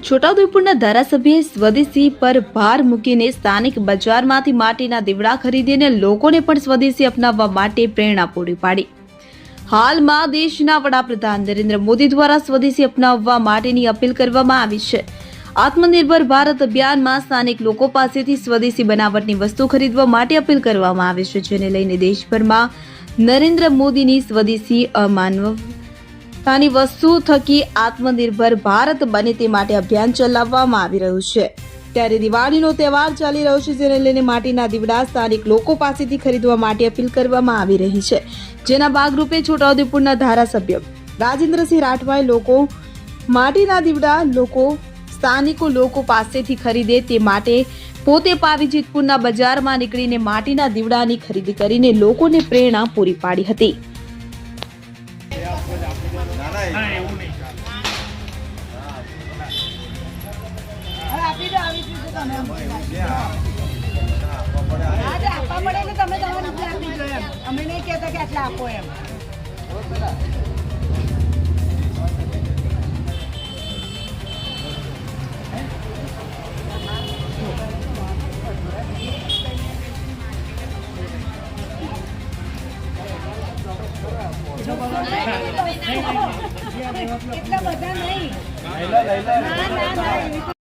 છોટાઉદેપુરના ધારાસભ્યએ સ્વદેશી પર ભાર મૂકીને સ્થાનિક બજારમાંથી માટીના દીવડા ખરીદીને લોકોને પણ સ્વદેશી અપનાવવા માટે પ્રેરણા પૂરી પાડી। હાલમાં દેશના વડાપ્રધાન નરેન્દ્ર મોદી દ્વારા સ્વદેશી અપનાવવા માટેની અપીલ કરવામાં આવી છે। આત્મનિર્ભર ભારત અભિયાનમાં સ્થાનિક લોકો પાસેથી સ્વદેશી બનાવટની વસ્તુ ખરીદવા માટે અપીલ કરવામાં આવી છે, જેને લઈને દેશભરમાં નરેન્દ્ર મોદીની સ્વદેશી અમાનવતાની વસ્તુ થકી આત્મનિર્ભર ભારત બને તે માટે અભિયાન ચલાવવામાં આવી રહ્યું છે। ત્યારે દિવાળીનો તહેવાર ચાલી રહ્યો છે, જેને લઈને માટીના દીવડા સ્થાનિક લોકો પાસેથી ખરીદવા માટે અપીલ કરવામાં આવી રહી છે, જેના ભાગરૂપે છોટાઉદેપુરના ધારાસભ્ય રાજેન્દ્રસિંહ રાઠવાએ માટીના દીવડા સ્થાનિકો લોકો પાસેથી ખરીદે તે માટે પોતે પાવીજીતપુરના બજારમાં નીકળીને માટીના દીવડાની ખરીદી કરીને લોકોને પ્રેરણા પૂરી પાડી હતી। એટલા બધા નહીં, ના